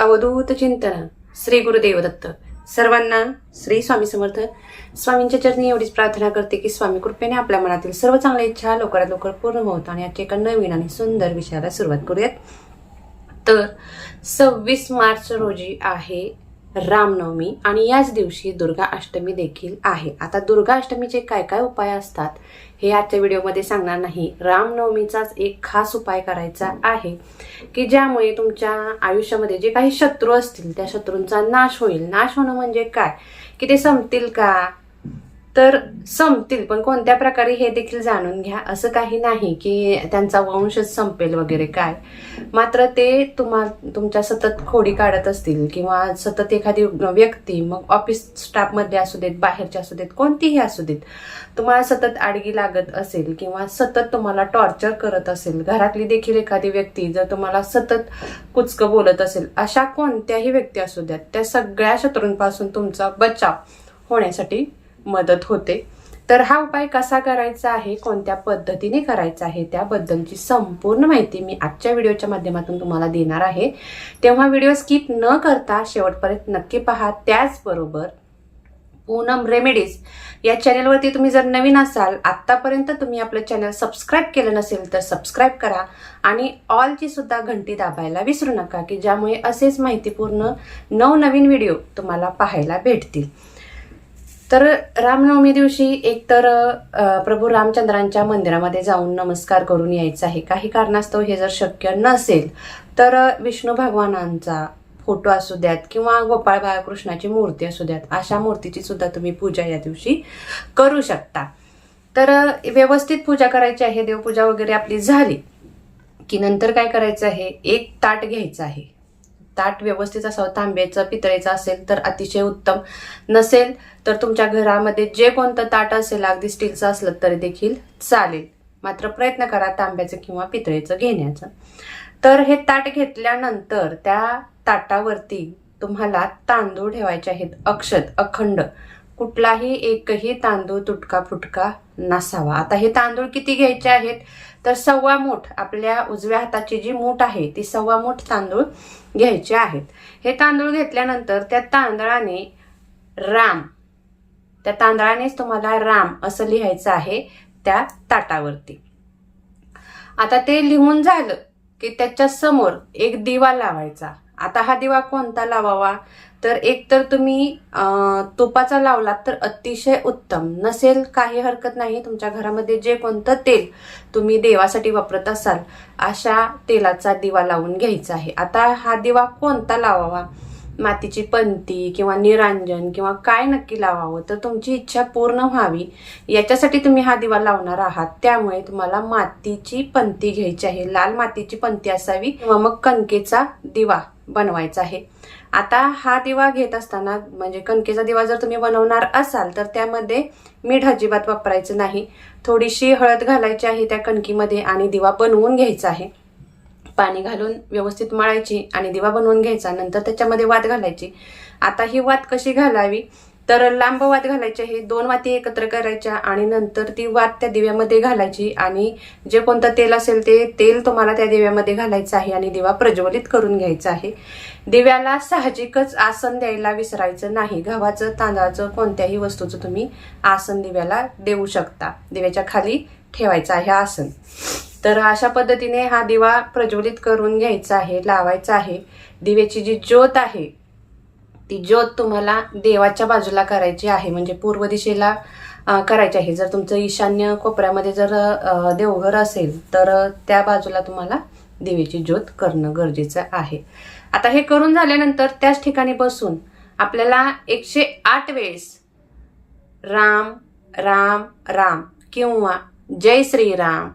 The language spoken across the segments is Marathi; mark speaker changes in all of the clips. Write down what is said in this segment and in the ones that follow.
Speaker 1: अवधूत चिंतन श्री गुरुदेव दत्त। सर्वांना श्री स्वामी समर्थ। स्वामींच्या चरणी एवढीच प्रार्थना करते की स्वामी कृपेने आपल्या मनातील सर्व चांगल्या इच्छा लवकरात लवकर पूर्ण होत आणि आजच्या एका नवीन आणि सुंदर विषयाला सुरुवात करूयात। तर 26 मार्च रोजी आहे रामनवमी आणि याच दिवशी दुर्गा अष्टमी देखील आहे। आता दुर्गा अष्टमीचे काय काय उपाय असतात हे आजच्या व्हिडिओमध्ये सांगणार नाही। रामनवमीचाच एक खास उपाय करायचा आहे की ज्यामुळे तुमच्या आयुष्यामध्ये जे काही शत्रू असतील त्या शत्रूंचा नाश होईल। नाश होणं म्हणजे काय की ते संपतील का, तर संपतील, पण कोणत्या प्रकारे हे देखील जाणून घ्या। असं काही नाही की त्यांचा वंशच संपेल वगैरे काय, मात्र ते तुमच्या सतत खोडी काढत असतील किंवा सतत एखादी व्यक्ती, मग ऑफिस स्टाफ मध्ये असू देत, बाहेरचे असू देत, कोणतीही असू देत, तुम्हाला सतत आडगी लागत असेल किंवा सतत तुम्हाला टॉर्चर करत असेल, घरातली देखील एखादी व्यक्ती जर तुम्हाला सतत कुचकं बोलत असेल, अशा कोणत्याही व्यक्ती असू द्यात, त्या सगळ्या शत्रूंपासून तुमचा बचाव होण्यासाठी मदत होते। तर हा उपाय कसा करायचा आहे, कोणत्या पद्धतीने करायचा आहे, त्याबद्दलची संपूर्ण माहिती मी आजच्या व्हिडिओच्या माध्यमातून तुम्हाला देणार आहे। तेव्हा व्हिडिओ स्किप न करता शेवटपर्यंत नक्की पहा। त्याचबरोबर पूनम रेमेडीज या चॅनलवरती तुम्ही जर नवीन असाल, आतापर्यंत तुम्ही आपलं चॅनल सबस्क्राईब केलं नसेल तर सबस्क्राईब करा आणि ऑलची सुद्धा घंटी दाबायला विसरू नका की ज्यामुळे असेच माहितीपूर्ण नवनवीन व्हिडिओ तुम्हाला पाहायला भेटतील। तर रामनवमी दिवशी एकतर प्रभू रामचंद्रांच्या मंदिरामध्ये जाऊन नमस्कार करून यायचा आहे। काही कारणास्तव हे जर शक्य नसेल तर विष्णू भगवानांचा फोटो असू द्यात किंवा गोपाळ बाळकृष्णाची मूर्ती असू द्यात, अशा मूर्तीची सुद्धा तुम्ही पूजा या दिवशी करू शकता। तर व्यवस्थित पूजा करायची आहे। देवपूजा वगैरे आपली झाली की नंतर काय करायचं आहे, एक ताट घ्यायचं आहे। ताट व्यवस्थित असावं, तांब्याचं पितळेचं असेल तर अतिशय उत्तम, नसेल तर तुमच्या घरामध्ये जे कोणतं ताट असेल, अगदी स्टीलचं असलं तरी देखील चालेल, मात्र प्रयत्न करा तांब्याचं किंवा पितळेचं घेण्याचं। तर हे ताट घेतल्यानंतर त्या ताटावरती तुम्हाला तांदूळ ठेवायचे आहेत, अक्षत अखंड, कुठलाही एकही तांदूळ तुटका फुटका नसावा। आता हे तांदूळ किती घ्यायचे आहेत तर 1.25 मूठ, आपल्या उजव्या हाताची जी मूठ आहे ती 1.25 मूठ तांदूळ घ्यायचे आहेत। हे तांदूळ घेतल्यानंतर त्या तांदळाने राम, त्या तांदळानेच तुम्हाला राम असं लिहायचं आहे त्या ताटावरती। आता ते लिहून झालं की त्याच्या समोर एक दिवा लावायचा। आता हा दिवा कोणता लावावा तर एक तर तुम्ही तुपाचा लावलात तर अतिशय उत्तम, नसेल काही हरकत नाही, तुमच्या घरामध्ये जे कोणतं तेल तुम्ही देवासाठी वापरत असाल अशा तेलाचा दिवा लावून घ्यायचा आहे। आता हा दिवा कोणता लावावा, मातीची पंती किंवा निरांजन किंवा काय नक्की लावावं तर तुमची इच्छा पूर्ण व्हावी याच्यासाठी तुम्ही हा दिवा लावणार आहात। त्यामुळे तुम्हाला मातीची पंती घ्यायची आहे, लाल मातीची पंती असावी किंवा मग कणकेचा दिवा बनवायचा आहे। आता हा दिवा घेत असताना, म्हणजे कणकेचा दिवा जर तुम्ही बनवणार असाल तर त्यामध्ये मीठ अजिबात वापरायचं नाही, थोडीशी हळद घालायची आहे त्या कणकीमध्ये आणि दिवा बनवून घ्यायचा आहे। पाणी घालून व्यवस्थित मळायची आणि दिवा बनवून घ्यायचा, नंतर त्याच्यामध्ये वात घालायची। आता ही वात कशी घालावी तर लांब वात घालायची आहे, 2 वाती एकत्र करायच्या आणि नंतर ती वात त्या दिव्यामध्ये घालायची आणि जे कोणतं तेल असेल ते तेल तुम्हाला त्या दिव्यामध्ये घालायचं आहे आणि दिवा प्रज्वलित करून घ्यायचा आहे। दिव्याला साहजिकच आसन द्यायला विसरायचं नाही, गव्हाचं, तांदळाचं, कोणत्याही वस्तूचं तुम्ही आसन दिव्याला देऊ शकता, दिव्याच्या खाली ठेवायचं आहे आसन। तर अशा पद्धतीने हा दिवा प्रज्वलित करून घ्यायचा आहे, लावायचा आहे। दिव्याची जी ज्योत आहे ती ज्योत तुम्हाला देवाच्या बाजूला करायची आहे, म्हणजे पूर्व दिशेला करायची आहे। जर तुमचं ईशान्य कोपऱ्यामध्ये जर देवघर असेल तर त्या बाजूला तुम्हाला दिव्याची ज्योत करणं गरजेचं आहे। आता हे करून झाल्यानंतर त्याच ठिकाणी बसून आपल्याला 108 वेळेस राम राम राम किंवा जय श्रीराम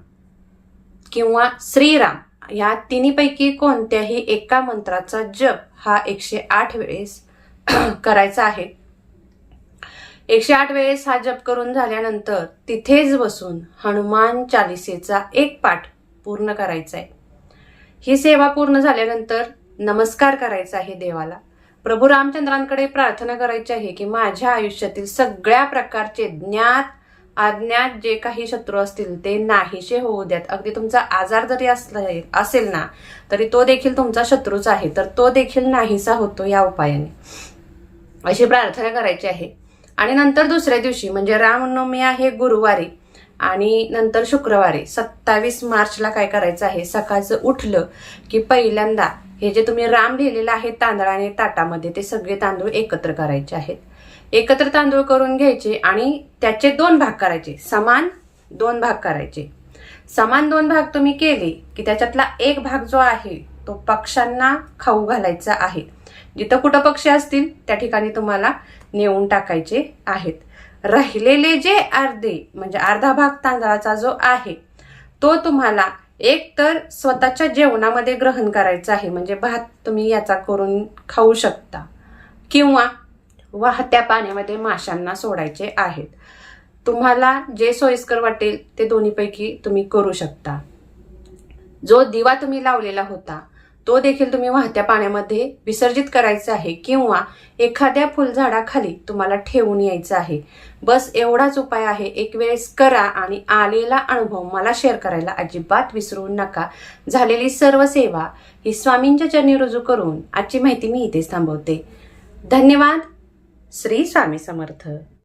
Speaker 1: किंवा श्रीराम या तिन्हीपैकी कोणत्याही एका मंत्राचा जप हा 108 वेळेस करायचा आहे। 108 वेळेस हा जप करून झाल्यानंतर तिथेच बसून हनुमान चालिसेचा एक पाठ पूर्ण करायचा आहे। ही सेवा पूर्ण झाल्यानंतर नमस्कार करायचा आहे देवाला। प्रभू रामचंद्रांकडे प्रार्थना करायची आहे की माझ्या आयुष्यातील सगळ्या प्रकारचे ज्ञात अज्ञात जे काही शत्रू असतील ते नाहीसे होऊ द्यात. अगदी तुमचा आजार जरी असेल ना तरी तो देखील तुमचा शत्रूच आहे, तर तो देखील नाहीसा होतो या उपायाने. अशी प्रार्थना करायची आहे. आणि नंतर दुसऱ्या दिवशी म्हणजे रामनवमी आहे गुरुवारी आणि नंतर शुक्रवारी 27 मार्चला काय करायचं आहे, सकाळचं उठलं की पहिल्यांदा हे जे तुम्ही राम लिहिलेलं आहे तांदळाने ताटामध्ये ते सगळे तांदूळ एकत्र करायचे आहेत. एकत्र तांदूळ करून घ्यायचे आणि त्याचे 2 भाग करायचे, समान 2 भाग करायचे. समान 2 भाग तुम्ही केले की त्याच्यातला एक भाग जो आहे तो पक्ष्यांना खाऊ घालायचा आहे. जिथं कुठं पक्षी असतील त्या ठिकाणी तुम्हाला नेऊन टाकायचे आहेत. राहिलेले जे म्हणजे अर्धा भाग तांदळाचा जो आहे तो तुम्हाला एक तर स्वतःच्या जेवणामध्ये ग्रहण करायचा आहे, म्हणजे भात तुम्ही याचा करून खाऊ शकता, किंवा वाहत्या पाण्यामध्ये माशांना सोडायचे आहेत. तुम्हाला जे सोयीस्कर वाटेल ते दोन्हीपैकी तुम्ही करू शकता. जो दिवा तुम्ही लावलेला होता तो देखील तुम्ही वाहत्या पाण्यामध्ये विसर्जित करायचा आहे, किंवा एखाद्या फुलझाडाखाली तुम्हाला ठेवून यायचं आहे. बस एवढाच उपाय आहे. एक वेळेस करा आणि आलेला अनुभव मला शेअर करायला अजिबात विसरू नका. झालेली सर्व सेवा ही स्वामींच्या चरणी रुजू करून आजची माहिती मी इथेच थांबवते. धन्यवाद. श्री स्वामी समर्थ.